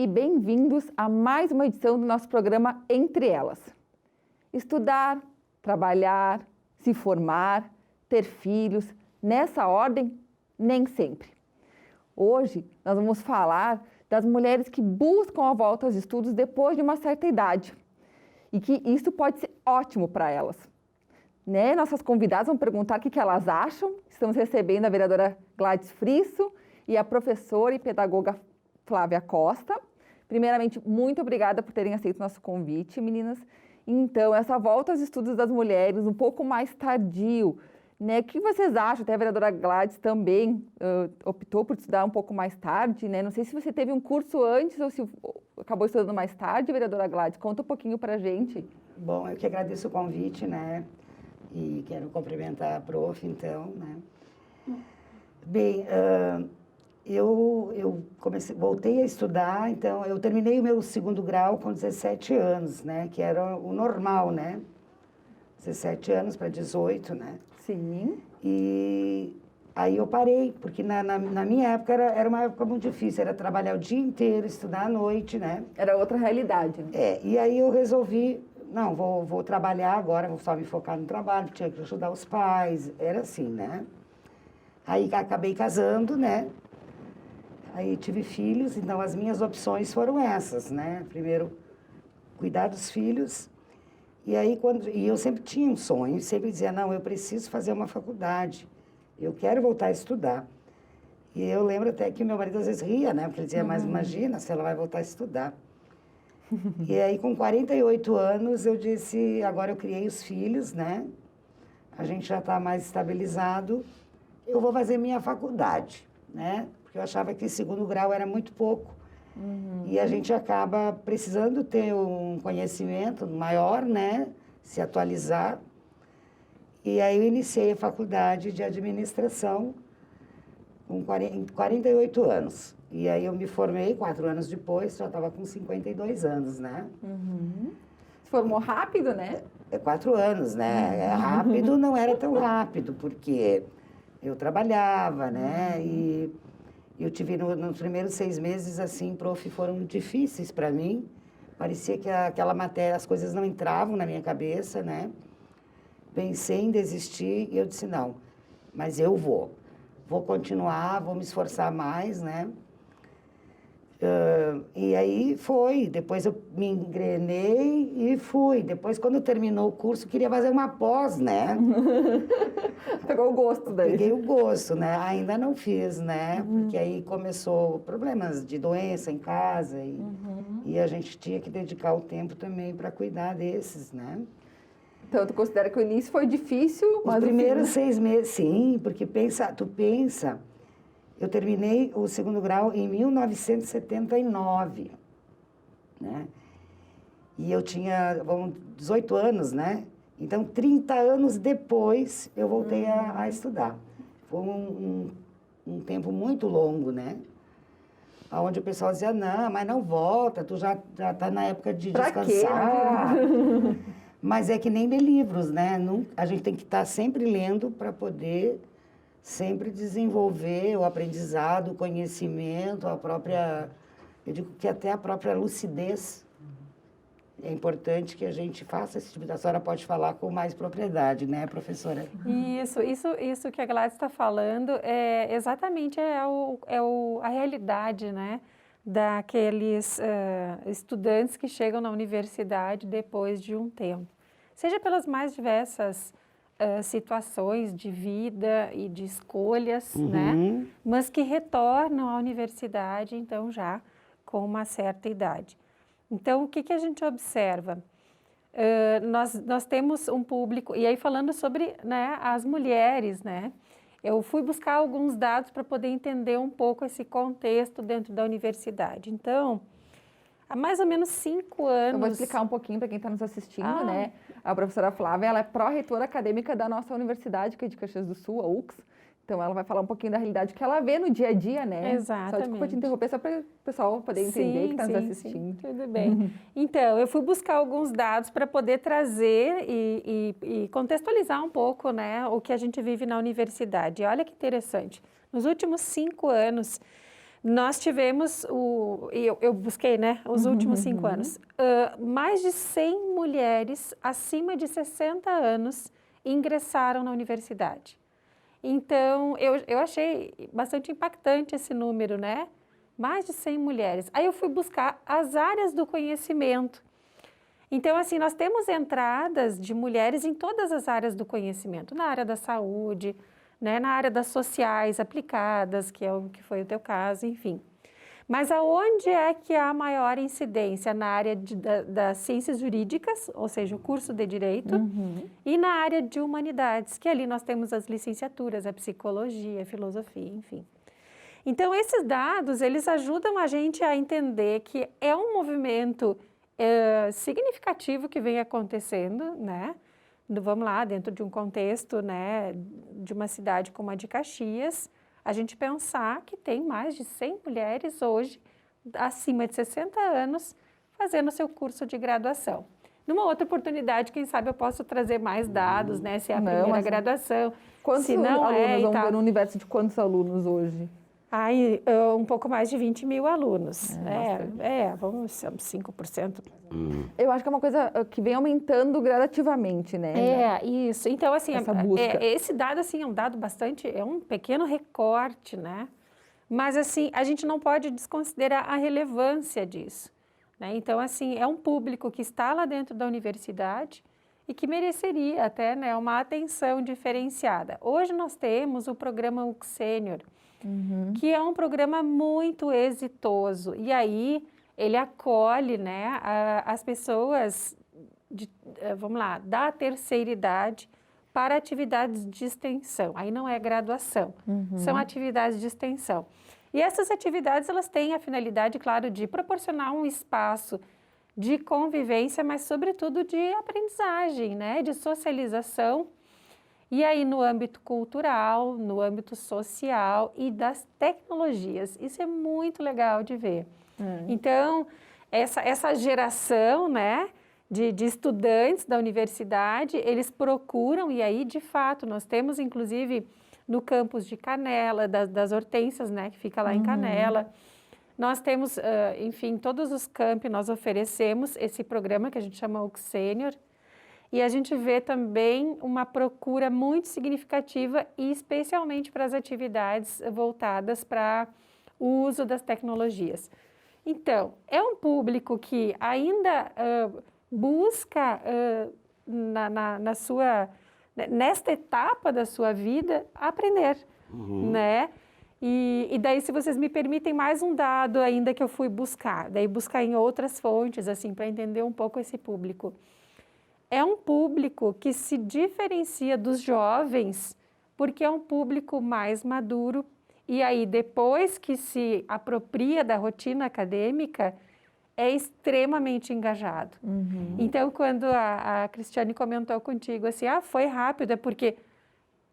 e bem-vindos a mais uma edição do nosso programa Entre Elas. Estudar, trabalhar, se formar, ter filhos, nessa ordem, nem sempre. Hoje nós vamos falar das mulheres que buscam a volta aos estudos depois de uma certa idade e que isso pode ser ótimo para elas. Nossas convidadas vão perguntar o que elas acham. Estamos recebendo a vereadora Gladys Frisso e a professora e pedagoga Flávia Costa. Primeiramente, muito obrigada por terem aceito o nosso convite, meninas. Então, essa volta aos estudos das mulheres, um pouco mais tardio, o que vocês acham? Até a vereadora Gladys também optou por estudar um pouco mais tarde, Não sei se você teve um curso antes ou se acabou estudando mais tarde, vereadora Gladys. Conta um pouquinho pra gente. Bom, eu que agradeço o convite, E quero cumprimentar a prof, então, Bem, eu voltei a estudar, então, eu terminei o meu segundo grau com 17 anos, Que era o normal, 17 anos para 18, Sim. E aí eu parei, porque na minha época era uma época muito difícil, era trabalhar o dia inteiro, estudar à noite, Era outra realidade. E aí eu resolvi, não, vou trabalhar agora, vou só me focar no trabalho, tinha que ajudar os pais, era assim, Aí acabei casando, Aí tive filhos, então as minhas opções foram essas, Primeiro, cuidar dos filhos. E aí, e eu sempre tinha um sonho, sempre dizia, não, eu preciso fazer uma faculdade, eu quero voltar a estudar. E eu lembro até que meu marido às vezes ria, Porque ele dizia, mas imagina se ela vai voltar a estudar. E aí, com 48 anos, eu disse, agora eu criei os filhos, A gente já está mais estabilizado, eu vou fazer minha faculdade, Porque eu achava que segundo grau era muito pouco. E a gente acaba precisando ter um conhecimento maior, Se atualizar. E aí eu iniciei a faculdade de administração com 48 anos. E aí eu me formei 4 anos depois, já estava com 52 anos, Se formou rápido, É 4 anos, É rápido, não era tão rápido, porque eu trabalhava, E eu tive, nos primeiros 6 meses, assim, prof, foram difíceis para mim. Parecia que aquela matéria, as coisas não entravam na minha cabeça, Pensei em desistir e eu disse, não, mas eu vou continuar, vou me esforçar mais, E aí foi, depois eu me engrenei e fui. Depois, quando terminou o curso, queria fazer uma pós, Pegou o gosto daí. Peguei o gosto, Ainda não fiz, Porque aí começou problemas de doença em casa e a gente tinha que dedicar o tempo também para cuidar desses, Então, tu considera que o início foi difícil? Os primeiros 6 meses, sim, porque tu pensa, eu terminei o segundo grau em 1979, E eu tinha, 18 anos, Então, 30 anos depois, eu voltei a estudar. Foi um tempo muito longo, Onde o pessoal dizia, não, mas não volta, tu já está na época de descansar. Mas é que nem ler livros, A gente tem que estar sempre lendo para poder sempre desenvolver o aprendizado, o conhecimento, eu digo que até a própria lucidez. É importante que a gente faça esse tipo de... A senhora pode falar com mais propriedade, professora? Isso que a Gladys está falando é exatamente a realidade, daqueles estudantes que chegam na universidade depois de um tempo. Seja pelas mais diversas situações de vida e de escolhas, Mas que retornam à universidade, então, já com uma certa idade. Então, o que a gente observa? Nós temos um público, e aí falando sobre as mulheres, Eu fui buscar alguns dados para poder entender um pouco esse contexto dentro da universidade. Então, há mais ou menos 5 anos... Eu vou explicar um pouquinho para quem está nos assistindo, A professora Flávia, ela é pró-reitora acadêmica da nossa universidade, que é de Caxias do Sul, a UX. Então, ela vai falar um pouquinho da realidade que ela vê no dia a dia, Exatamente. Só desculpa te interromper, só para o pessoal poder entender que está nos assistindo. Sim, tudo bem. Então, eu fui buscar alguns dados para poder trazer e contextualizar um pouco, o que a gente vive na universidade. E olha que interessante. Nos últimos 5 anos, nós tivemos, eu busquei, né, os últimos 5 anos, mais de 100 mulheres acima de 60 anos ingressaram na universidade. Então, eu achei bastante impactante esse número, né? Mais de 100 mulheres. Aí eu fui buscar as áreas do conhecimento. Então, assim, nós temos entradas de mulheres em todas as áreas do conhecimento, na área da saúde, né, na área das sociais aplicadas, que é o que foi o teu caso, enfim. Mas aonde é que há maior incidência? Na área das ciências jurídicas, ou seja, o curso de Direito, e na área de Humanidades, que ali nós temos as licenciaturas, a Psicologia, a Filosofia, enfim. Então, esses dados, eles ajudam a gente a entender que é um movimento significativo que vem acontecendo, né? Vamos lá, dentro de um contexto, né, de uma cidade como a de Caxias, a gente pensar que tem mais de 100 mulheres hoje, acima de 60 anos, fazendo seu curso de graduação. Numa outra oportunidade, quem sabe eu posso trazer mais dados, né, se é a primeira graduação, se não alunos vão ter no universo de quantos alunos hoje? Aí, um pouco mais de 20 mil alunos. Vamos ser 5%. Eu acho que é uma coisa que vem aumentando gradativamente, né? Isso. Então, assim, essa busca. Esse dado, assim, é um dado bastante, é um pequeno recorte, né? Mas, assim, a gente não pode desconsiderar a relevância disso, né? Então, assim, é um público que está lá dentro da universidade e que mereceria até, né, uma atenção diferenciada. Hoje nós temos o programa UC Sênior, que é um programa muito exitoso. E aí, ele acolhe, né, as pessoas, vamos lá, da terceira idade para atividades de extensão. Aí não é graduação, são atividades de extensão. E essas atividades, elas têm a finalidade, claro, de proporcionar um espaço de convivência, mas, sobretudo, de aprendizagem, né, de socialização. E aí, no âmbito cultural, no âmbito social e das tecnologias. Isso é muito legal de ver. Então, essa geração, né, de estudantes da universidade, eles procuram, e aí, de fato, nós temos, inclusive, no campus de Canela, das Hortênsias, né, que fica lá em Canela, nós temos, enfim, todos os campi, nós oferecemos esse programa que a gente chama UC Sênior, e a gente vê também uma procura muito significativa, e especialmente para as atividades voltadas para o uso das tecnologias. Então, é um público que ainda busca, nesta etapa da sua vida, aprender, né? E daí, se vocês me permitem, mais um dado ainda que eu fui buscar, daí buscar em outras fontes, assim, para entender um pouco esse público. É um público que se diferencia dos jovens porque é um público mais maduro e aí depois que se apropria da rotina acadêmica é extremamente engajado. Então, quando a Cristiane comentou contigo assim, foi rápido, é porque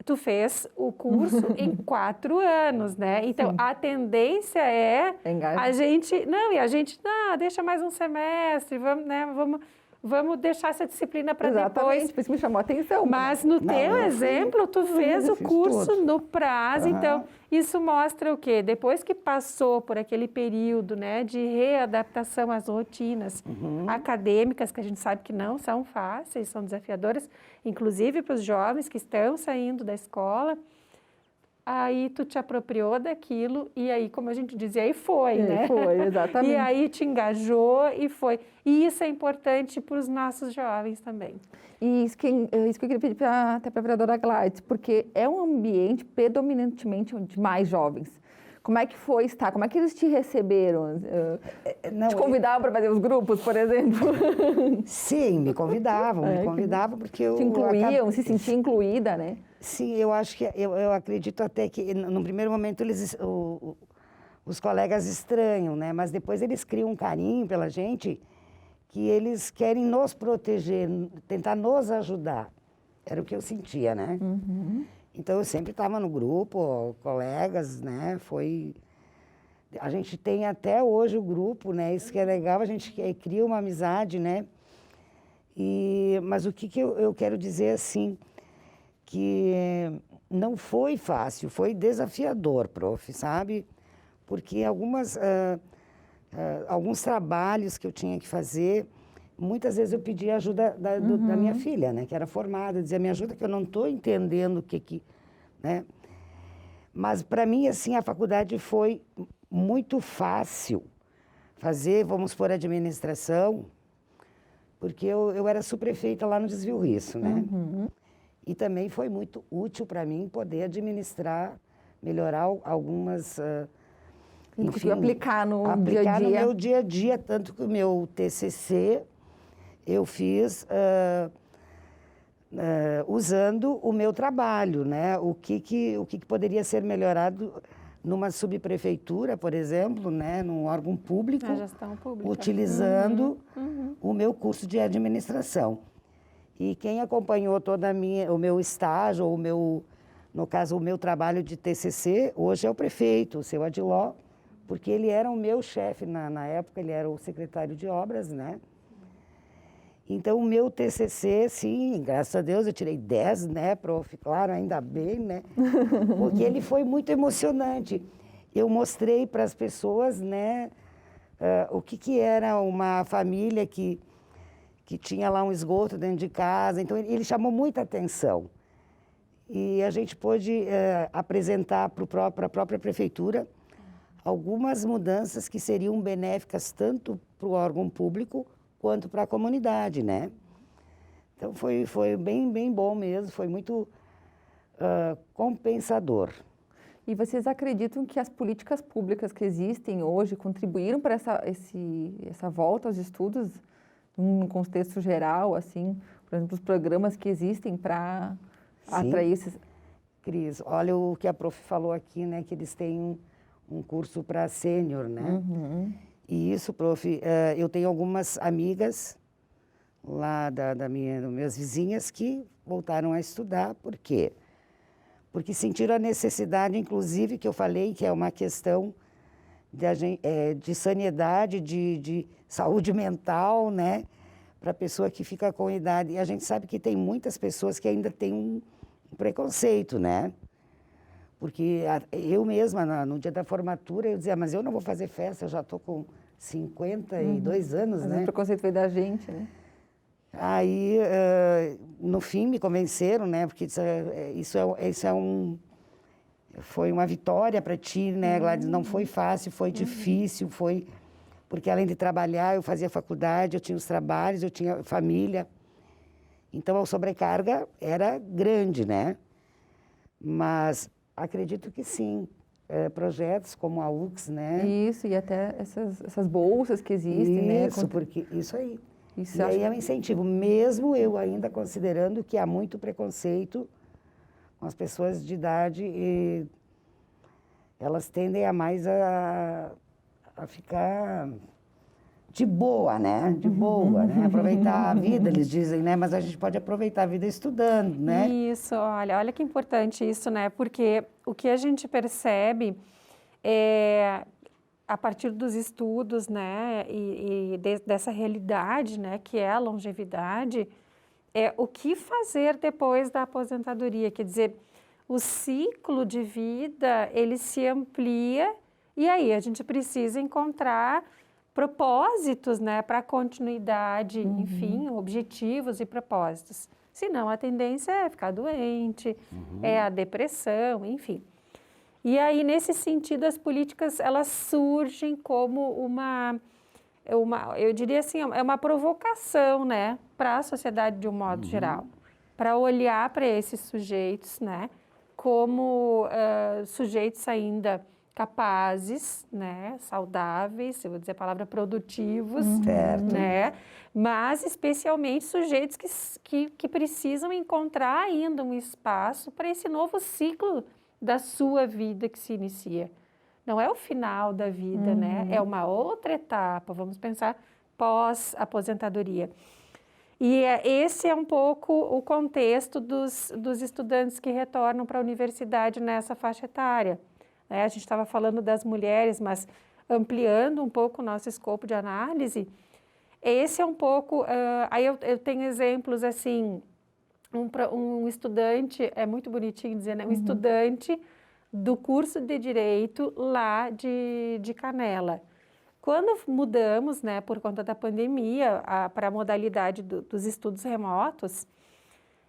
tu fez o curso em 4 anos, né? Então, a tendência é a gente, deixa mais um semestre, vamos, né, vamos deixar essa disciplina para depois. Exatamente, por isso me chamou a atenção. Mas no teu exemplo, tu fez o curso no prazo, então isso mostra o quê? Depois que passou por aquele período, né, de readaptação às rotinas acadêmicas, que a gente sabe que não são fáceis, são desafiadoras, inclusive para os jovens que estão saindo da escola, aí tu te apropriou daquilo e aí, como a gente dizia, aí foi, né? Foi, exatamente. E aí te engajou e foi. E isso é importante para os nossos jovens também. E isso que eu queria pedir até para a vereadora Gladys, porque é um ambiente predominantemente de mais jovens. Como é que foi estar? Como é que eles te receberam? Te convidavam para fazer os grupos, por exemplo? Sim, me convidavam porque eu... Te incluíam, se sentia incluída, né? Sim, eu acho que, eu acredito até que, no primeiro momento, os colegas estranham, né? Mas depois eles criam um carinho pela gente, que eles querem nos proteger, tentar nos ajudar. Era o que eu sentia, né? Então, eu sempre estava no grupo, colegas, né? A gente tem até hoje o grupo, né? Isso que é legal, a gente cria uma amizade, né? Mas o que eu quero dizer, assim, que não foi fácil, foi desafiador, prof, sabe? porque alguns trabalhos que eu tinha que fazer, muitas vezes eu pedia ajuda da minha filha, né, que era formada, eu dizia, me ajuda que eu não estou entendendo o que, né? Mas para mim, assim, a faculdade foi muito fácil fazer, vamos por administração, porque eu era subprefeita lá no Desvio Risso, né? E também foi muito útil para mim poder administrar, melhorar algumas... E conseguiu aplicar no dia a aplicar dia. no meu dia a dia, tanto que o meu TCC eu fiz usando o meu trabalho, né? O que poderia ser melhorado numa subprefeitura, por exemplo, né? Num órgão público, A gestão pública. utilizando o meu curso de administração. E quem acompanhou o meu estágio, no caso, o meu trabalho de TCC, hoje é o prefeito, o seu Adiló, porque ele era o meu chefe na época, ele era o secretário de obras, né? Então, o meu TCC, sim, graças a Deus, eu tirei 10, né, prof? Claro, ainda bem, né? Porque ele foi muito emocionante. Eu mostrei para as pessoas, né, o que era uma família que tinha lá um esgoto dentro de casa. Então, ele chamou muita atenção. E a gente pôde apresentar para a própria prefeitura algumas mudanças que seriam benéficas tanto para o órgão público quanto para a comunidade, né? Então, foi bem bom mesmo, foi muito compensador. E vocês acreditam que as políticas públicas que existem hoje contribuíram para essa volta aos estudos, num contexto geral, assim, por exemplo, os programas que existem para atrair esses... Cris, olha o que a prof falou aqui, né, que eles têm um curso para sênior, né? E isso, prof, eu tenho algumas amigas lá das minhas vizinhas que voltaram a estudar. Por quê? Porque sentiram a necessidade, inclusive, que eu falei, que é uma questão de sanidade, de saúde mental, né? Para a pessoa que fica com idade. E a gente sabe que tem muitas pessoas que ainda têm um preconceito, né? Porque eu mesma, no dia da formatura, eu dizia, mas eu não vou fazer festa, eu já estou com 52 anos, né? O preconceito veio da gente, né? Aí, no fim, me convenceram, né? Porque foi uma vitória para ti, né, Gladys? Não foi fácil, foi difícil, porque além de trabalhar, eu fazia faculdade, eu tinha os trabalhos, eu tinha família. Então, a sobrecarga era grande, né? Mas acredito que sim. Projetos como a UX, né? Isso, e até essas bolsas que existem, né? Isso aí. Isso e aí é um incentivo, mesmo eu ainda considerando que há muito preconceito com as pessoas de idade e elas tendem a mais a ficar de boa, né? De boa, né? Aproveitar a vida, eles dizem, né? Mas a gente pode aproveitar a vida estudando, né? Isso, olha que importante isso, né? Porque o que a gente percebe é, a partir dos estudos, né? Dessa realidade, né? Que é a longevidade, é o que fazer depois da aposentadoria. Quer dizer, o ciclo de vida, ele se amplia e aí a gente precisa encontrar propósitos, né, para a continuidade, enfim, objetivos e propósitos. Senão a tendência é ficar doente, é a depressão, enfim. E aí, nesse sentido, as políticas, elas surgem como eu diria assim, é uma provocação, né, para a sociedade de um modo geral, para olhar para esses sujeitos, né, como sujeitos ainda capazes, né, saudáveis, eu vou dizer a palavra produtivos, né, mas especialmente sujeitos que precisam encontrar ainda um espaço para esse novo ciclo da sua vida que se inicia. Não é o final da vida, né, é uma outra etapa, vamos pensar pós-aposentadoria. E esse é um pouco o contexto dos estudantes que retornam para a universidade nessa faixa etária. A gente estava falando das mulheres, mas ampliando um pouco o nosso escopo de análise, esse é um pouco... aí eu tenho exemplos assim, um estudante, é muito bonitinho dizer, né? Um estudante do curso de Direito lá de Canela. Quando mudamos, né, por conta da pandemia, para a modalidade dos estudos remotos,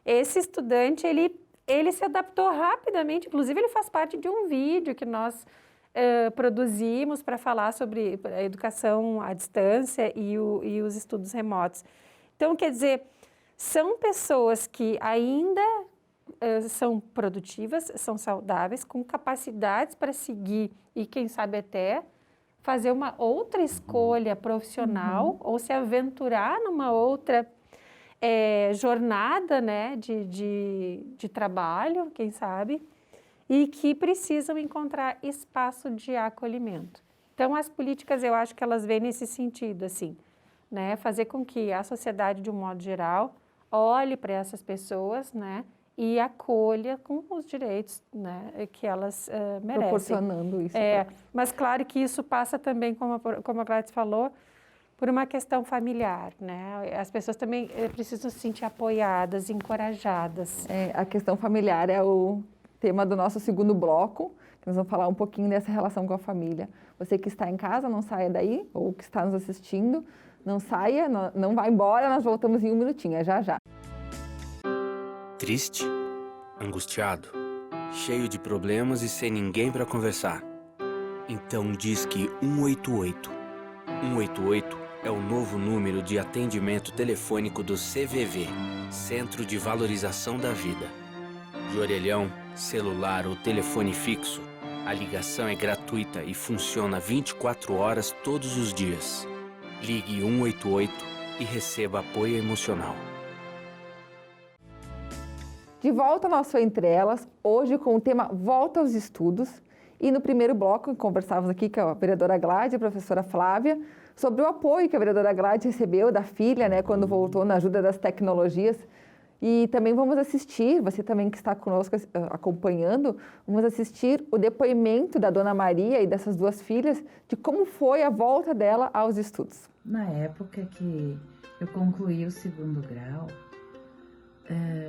esse estudante, ele se adaptou rapidamente, inclusive ele faz parte de um vídeo que nós produzimos para falar sobre a educação à distância e os estudos remotos. Então, quer dizer, são pessoas que ainda são produtivas, são saudáveis, com capacidades para seguir e, quem sabe, até fazer uma outra escolha profissional ou se aventurar numa outra jornada, né, de trabalho, quem sabe, e que precisam encontrar espaço de acolhimento. Então, as políticas, eu acho que elas vêm nesse sentido, assim, né, fazer com que a sociedade, de um modo geral, olhe para essas pessoas, né, e acolha com os direitos, né, que elas merecem. Proporcionando isso. Mas claro que isso passa também, como a Gladys falou, por uma questão familiar, né? As pessoas também precisam se sentir apoiadas, encorajadas. A questão familiar é o tema do nosso segundo bloco, que nós vamos falar um pouquinho dessa relação com a família. Você que está em casa, não saia daí, ou que está nos assistindo, não saia, não vá embora, nós voltamos em um minutinho, já já. Triste, angustiado, cheio de problemas e sem ninguém para conversar. Então disque 188. 188 é o novo número de atendimento telefônico do CVV, Centro de Valorização da Vida. De orelhão, celular ou telefone fixo, a ligação é gratuita e funciona 24 horas todos os dias. Ligue 188 e receba apoio emocional. De volta ao nosso Entre Elas, hoje com o tema Volta aos Estudos. E no primeiro bloco, conversávamos aqui com a vereadora Gladys e a professora Flávia sobre o apoio que a vereadora Gladys recebeu da filha, né, quando voltou na ajuda das tecnologias. E também vamos assistir, você também que está conosco acompanhando, vamos assistir o depoimento da dona Maria e dessas duas filhas de como foi a volta dela aos estudos. Na época que eu concluí o segundo grau,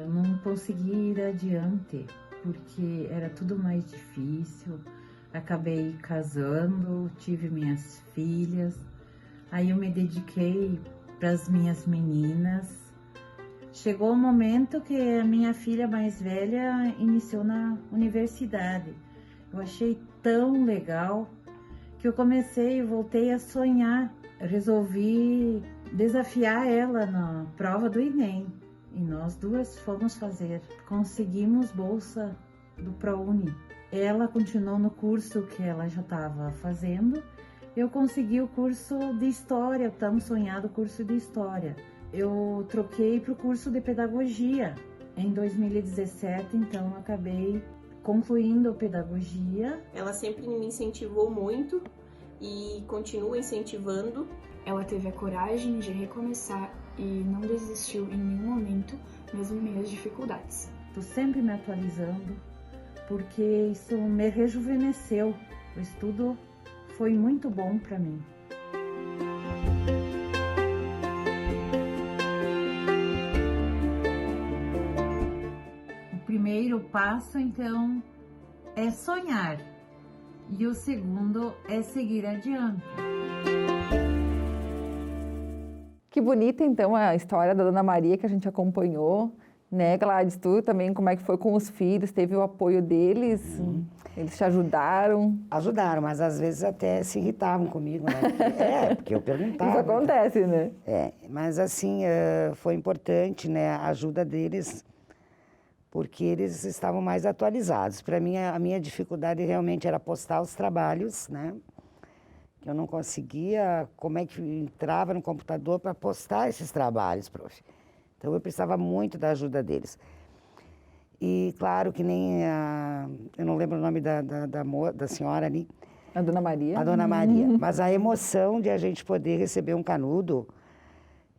não consegui ir adiante, porque era tudo mais difícil. Acabei casando, tive minhas filhas, aí eu me dediquei para as minhas meninas. Chegou o momento que a minha filha mais velha iniciou na universidade. Eu achei tão legal que eu voltei a sonhar. Eu resolvi desafiar ela na prova do Enem. E nós duas fomos fazer. Conseguimos bolsa do ProUni. Ela continuou no curso que ela já estava fazendo. Eu consegui o curso de História, tão sonhado curso de História. Eu troquei para o curso de Pedagogia em 2017, então acabei concluindo a Pedagogia. Ela sempre me incentivou muito e continua incentivando. Ela teve a coragem de recomeçar e não desistiu em nenhum momento, mesmo em meio às dificuldades. Estou sempre me atualizando, porque isso me rejuvenesceu. O estudo foi muito bom para mim. O primeiro passo, então, é sonhar. E o segundo é seguir adiante. Que bonita, então, a história da dona Maria que a gente acompanhou, né, Gladys? Tu também, como é que foi com os filhos? Teve o apoio deles? Eles te ajudaram? Ajudaram, mas às vezes até se irritavam comigo, né? Porque eu perguntava. Isso acontece, né? Mas assim, foi importante, né, a ajuda deles, porque eles estavam mais atualizados. Para mim, a minha dificuldade realmente era postar os trabalhos, né? Eu não conseguia, como é que entrava no computador para postar esses trabalhos, prof. Então, eu precisava muito da ajuda deles. E, claro, que nem eu não lembro o nome da senhora ali. A dona Maria. A dona Maria. Mas a emoção de a gente poder receber um canudo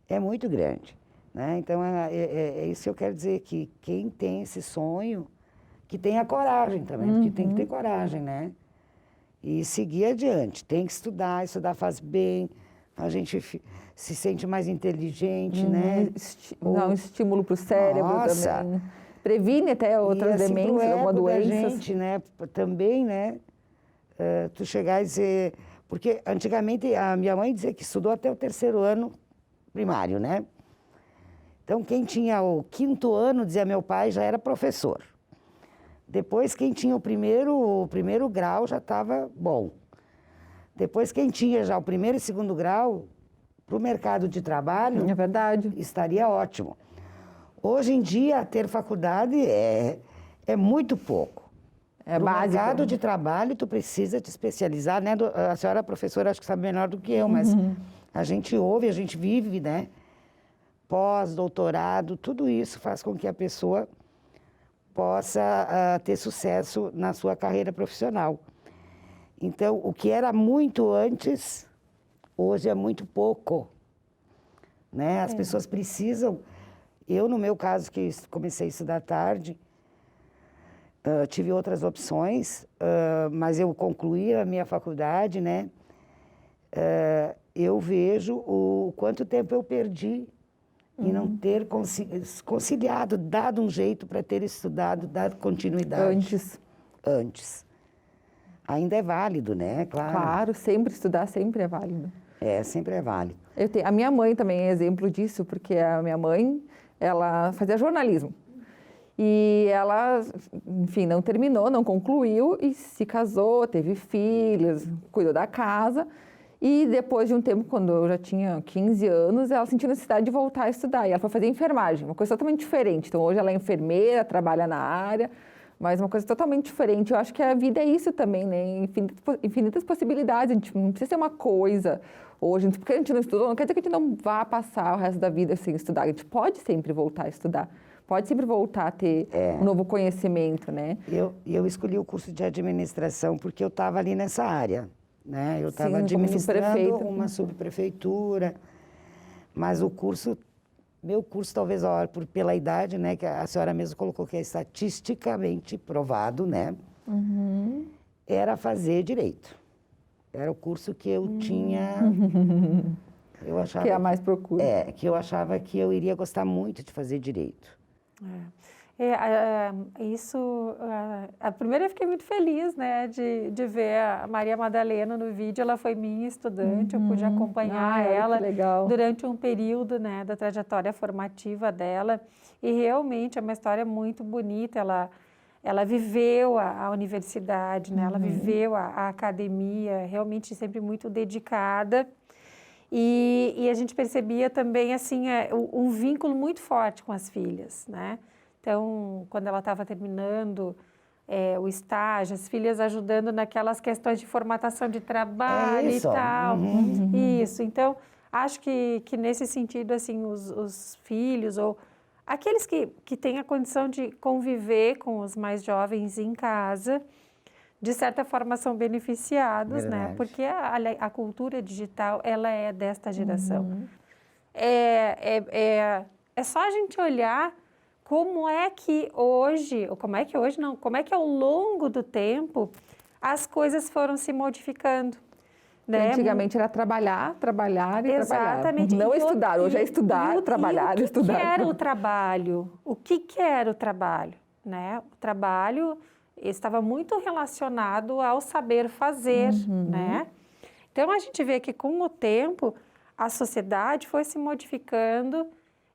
é muito grande, né? Então, é isso que eu quero dizer, que quem tem esse sonho, que tenha coragem também, porque tem que ter coragem, né? E seguir adiante. Tem que estudar faz bem, a gente se sente mais inteligente, né? Dá um estímulo para o cérebro também. previne até outras e, assim, demências, pro alguma ego da doença. gente, né, também, né, tu chegar e dizer... Porque antigamente a minha mãe dizia que estudou até o 3º ano primário, né? Então, quem tinha o 5º ano, dizia meu pai, já era professor. Depois, quem tinha o primeiro grau já estava bom. Depois, quem tinha já o 1º e 2º grau, para o mercado de trabalho, É verdade. estaria ótimo. Hoje em dia, ter faculdade é muito pouco. É No básico. mercado de trabalho, tu precisa te especializar, né? A senhora professora, acho que sabe melhor do que eu, mas a gente ouve, a gente vive, né? Pós, doutorado, tudo isso faz com que a pessoa possa ter sucesso na sua carreira profissional. Então, o que era muito antes, hoje é muito pouco, né? As pessoas precisam... Eu, no meu caso, que comecei a estudar tarde, tive outras opções, mas eu concluí a minha faculdade, né? Eu vejo o quanto tempo eu perdi em não ter conciliado, dado um jeito para ter estudado, dado continuidade. Antes. Ainda é válido, né? Claro, sempre estudar sempre é válido. Sempre é válido. A minha mãe também é exemplo disso, porque a minha mãe, ela fazia jornalismo. E ela, enfim, não terminou, não concluiu e se casou, teve filhos, cuidou da casa. E depois de um tempo, quando eu já tinha 15 anos, ela sentiu necessidade de voltar a estudar. E ela foi fazer enfermagem, uma coisa totalmente diferente. Então, hoje ela é enfermeira, trabalha na área, mas uma coisa totalmente diferente. Eu acho que a vida é isso também, né? Infinitas possibilidades. A gente não precisa ser uma coisa hoje. Porque a gente não estudou, não quer dizer que a gente não vá passar o resto da vida sem estudar. A gente pode sempre voltar a estudar. Pode sempre voltar a ter um novo conhecimento, né? Eu escolhi o curso de administração porque eu estava ali nessa área, né? Eu estava administrando uma subprefeitura, mas meu curso talvez pela idade, né? Que a senhora mesmo colocou que é estatisticamente provado, né? Era fazer direito. Era o curso que eu tinha... Eu achava que é a mais procura. Que eu achava que eu iria gostar muito de fazer direito. A primeira eu fiquei muito feliz, né, de ver a Maria Madalena no vídeo. Ela foi minha estudante, eu pude acompanhar ela durante um período, né, da trajetória formativa dela. E realmente é uma história muito bonita. Ela viveu a universidade, né, ela viveu a academia, realmente sempre muito dedicada. E a gente percebia também, assim, um vínculo muito forte com as filhas, né? Então, quando ela estava terminando o estágio, as filhas ajudando naquelas questões de formatação de trabalho e tal. Isso, então, acho que nesse sentido, assim, os filhos ou aqueles que têm a condição de conviver com os mais jovens em casa, de certa forma são beneficiados, né? Porque a cultura digital, ela é desta geração. É só a gente olhar como é que hoje ao longo do tempo as coisas foram se modificando. Né? Antigamente era trabalhar e Exatamente. trabalhar. Não estudar, hoje é estudar, trabalhar, estudar. O que era o trabalho? O que era o trabalho? Né? O trabalho estava muito relacionado ao saber fazer, né? Então, a gente vê que com o tempo, a sociedade foi se modificando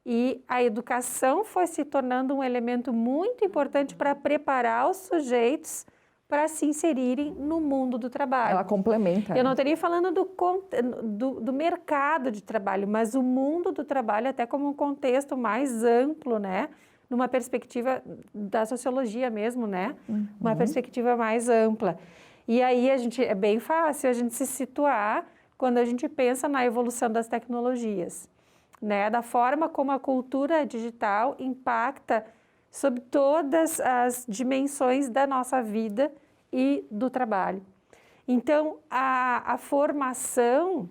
e a educação foi se tornando um elemento muito importante para preparar os sujeitos para se inserirem no mundo do trabalho. Ela complementa. Eu não estaria falando do mercado de trabalho, mas o mundo do trabalho até como um contexto mais amplo, né? Numa perspectiva da sociologia mesmo, né? Uma perspectiva mais ampla. E aí é bem fácil a gente se situar quando a gente pensa na evolução das tecnologias, né? Da forma como a cultura digital impacta sobre todas as dimensões da nossa vida e do trabalho. Então, a formação,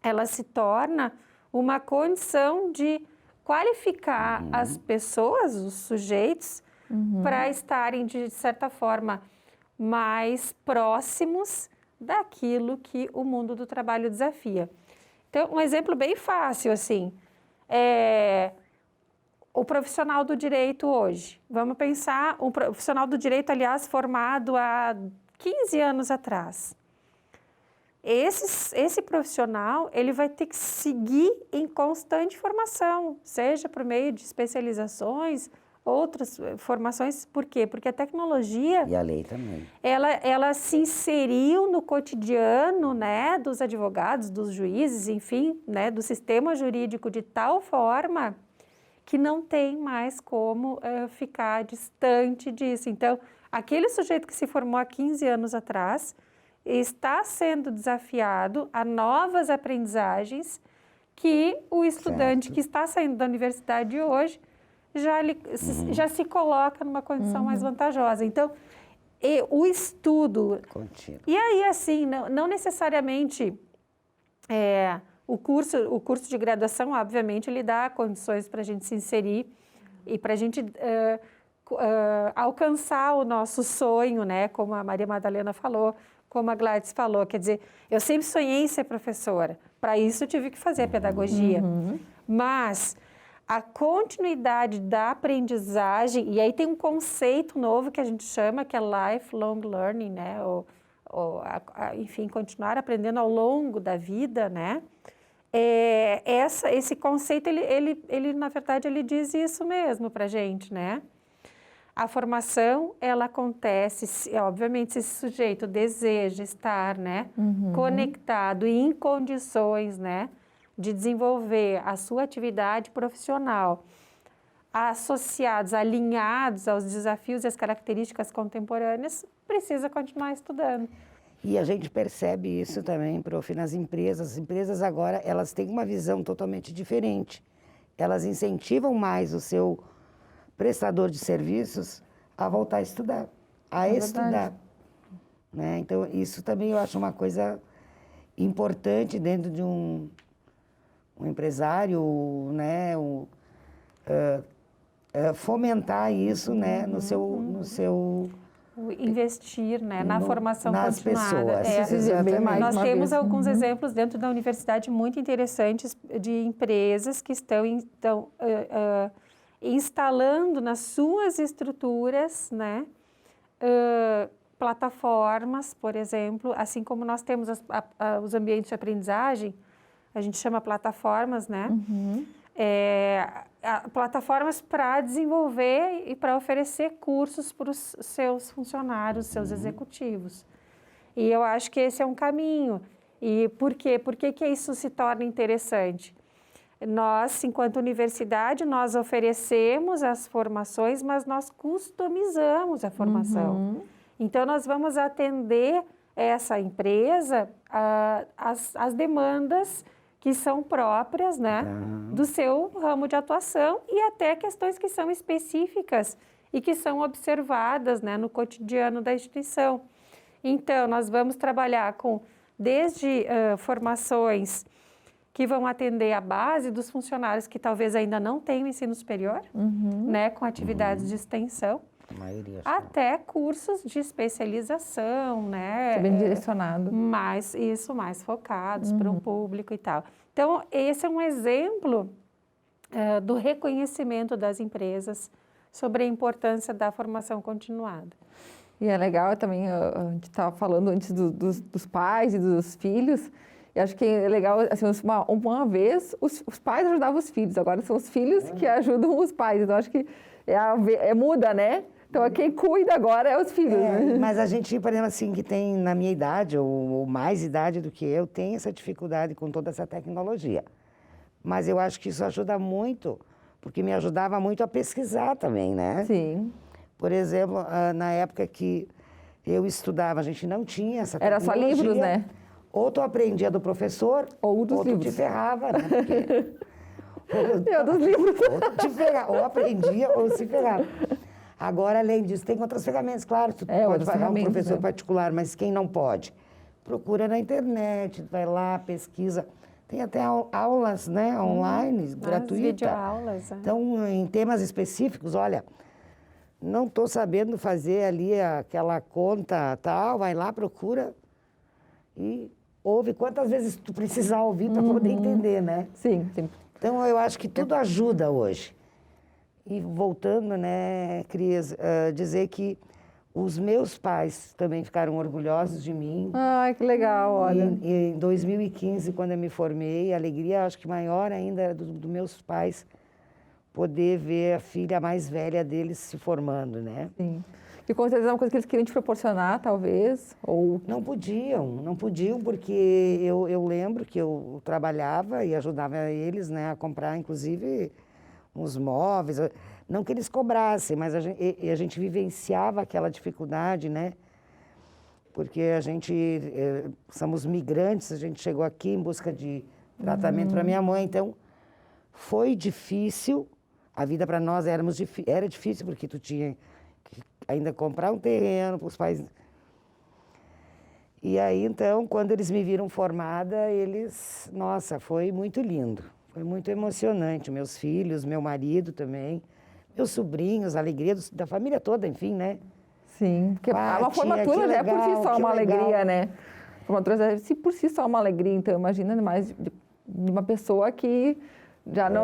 ela se torna uma condição de qualificar as pessoas, os sujeitos, para estarem, de certa forma, mais próximos daquilo que o mundo do trabalho desafia. Então, um exemplo bem fácil, assim, o profissional do direito hoje. Vamos pensar, um profissional do direito, aliás, formado há 15 anos atrás. Esse profissional, ele vai ter que seguir em constante formação, seja por meio de especializações, outras formações. Por quê? Porque a tecnologia... E a lei também. Ela se inseriu no cotidiano, né, dos advogados, dos juízes, enfim, né, do sistema jurídico de tal forma que não tem mais como ficar distante disso. Então, aquele sujeito que se formou há 15 anos atrás está sendo desafiado a novas aprendizagens que o estudante que está saindo da universidade hoje já se coloca numa condição mais vantajosa. Então, o estudo... Contínuo. E aí, assim, não necessariamente o curso de graduação, obviamente, ele dá condições para a gente se inserir e para a gente alcançar o nosso sonho, né? Como a Maria Madalena falou, como a Gladys falou. Quer dizer, eu sempre sonhei em ser professora. Para isso, eu tive que fazer a pedagogia. Mas a continuidade da aprendizagem, e aí tem um conceito novo que a gente chama, que é lifelong learning, né? Enfim, continuar aprendendo ao longo da vida, né? Esse conceito, ele, na verdade, ele diz isso mesmo para a gente, né? A formação, ela acontece, obviamente, se esse sujeito deseja estar, né, conectado e em condições, né, de desenvolver a sua atividade profissional, associados, alinhados aos desafios e às características contemporâneas, precisa continuar estudando. E a gente percebe isso também, prof, nas empresas. As empresas agora, elas têm uma visão totalmente diferente. Elas incentivam mais o seu prestador de serviços a voltar a estudar, estudar. Né? Então, isso também eu acho uma coisa importante dentro de um empresário, né? Fomentar isso, né? no seu investir, né, na formação nas continuada. pessoas. Nós temos alguns exemplos dentro da universidade muito interessantes de empresas que estão instalando nas suas estruturas, né, plataformas, por exemplo, assim como nós temos os ambientes de aprendizagem, a gente chama plataformas, né? Plataformas para desenvolver e para oferecer cursos para os seus funcionários, seus executivos. E eu acho que esse é um caminho. E por quê? Por que isso se torna interessante? Nós, enquanto universidade, nós oferecemos as formações, mas nós customizamos a formação. Então, nós vamos atender essa empresa às demandas que são próprias, né, do seu ramo de atuação e até questões que são específicas e que são observadas, né, no cotidiano da instituição. Então, nós vamos trabalhar desde formações que vão atender a base dos funcionários que talvez ainda não tenham ensino superior, né, com atividades de extensão, até cursos de especialização, né? Bem direcionado. Mais focados para um público e tal. Então, esse é um exemplo do reconhecimento das empresas sobre a importância da formação continuada. E é legal também, a gente estava falando antes dos pais e dos filhos, e acho que é legal, assim, uma vez os pais ajudavam os filhos, agora são os filhos que ajudam os pais, então acho que muda, né? Então, quem cuida agora é os filhos, né? Mas a gente, por exemplo, assim, que tem na minha idade, ou mais idade do que eu, tem essa dificuldade com toda essa tecnologia. Mas eu acho que isso ajuda muito, porque me ajudava muito a pesquisar também, né? Sim. Por exemplo, na época que eu estudava, a gente não tinha essa tecnologia. Era só livros, né? Ou tu aprendia do professor, ou tu te ferrava, né? Dos livros. Ou tu te ferrava, ou aprendia ou se ferrava. Agora, além disso, tem outras ferramentas, claro, tu pode pagar um professor particular, mas quem não pode? Procura na internet, vai lá, pesquisa. Tem até aulas, né, online, gratuitas. Videoaulas. Então, em temas específicos, olha, não estou sabendo fazer ali aquela conta tal, vai lá, procura e ouve quantas vezes tu precisar ouvir para poder entender, né? Sim, sim. Então, eu acho que tudo ajuda hoje. E voltando, né, Cris, dizer que os meus pais também ficaram orgulhosos de mim. Ai, que legal, olha. E em 2015, quando eu me formei, a alegria, acho que maior ainda era dos meus pais poder ver a filha mais velha deles se formando, né? Sim. E com certeza é uma coisa que eles queriam te proporcionar, talvez, ou... Não podiam, porque eu lembro que eu trabalhava e ajudava eles, né, a comprar, inclusive, uns móveis. Não que eles cobrassem, mas a gente vivenciava aquela dificuldade, né? Porque a gente somos migrantes, a gente chegou aqui em busca de tratamento para minha mãe, então foi difícil. A vida para nós era difícil, porque tu tinha que ainda comprar um terreno para os pais. E aí, então, quando eles me viram formada, nossa, foi muito lindo, foi muito emocionante. Meus filhos, meu marido também, meus sobrinhos, a alegria da família toda, enfim, né? Sim, porque uma formatura já é por si só uma alegria, né? Formatura já é por si só uma alegria, então imagina mais de uma pessoa que já não...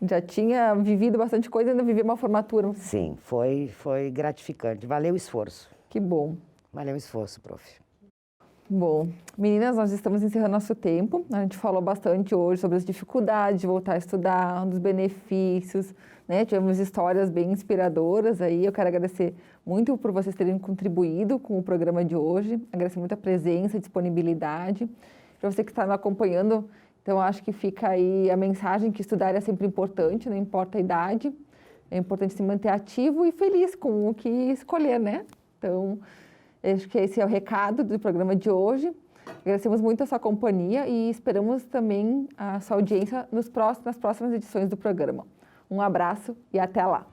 Já tinha vivido bastante coisa e ainda vivia uma formatura. Sim, foi gratificante. Valeu o esforço. Que bom. Valeu o esforço, prof. Bom, meninas, nós estamos encerrando nosso tempo. A gente falou bastante hoje sobre as dificuldades de voltar a estudar, dos benefícios, né? Tivemos histórias bem inspiradoras aí. Eu quero agradecer muito por vocês terem contribuído com o programa de hoje. Agradecer muito a presença, a disponibilidade. Para você que está nos acompanhando, então, acho que fica aí a mensagem que estudar é sempre importante, não importa a idade. É importante se manter ativo e feliz com o que escolher, né? Então, acho que esse é o recado do programa de hoje. Agradecemos muito a sua companhia e esperamos também a sua audiência nas próximas edições do programa. Um abraço e até lá!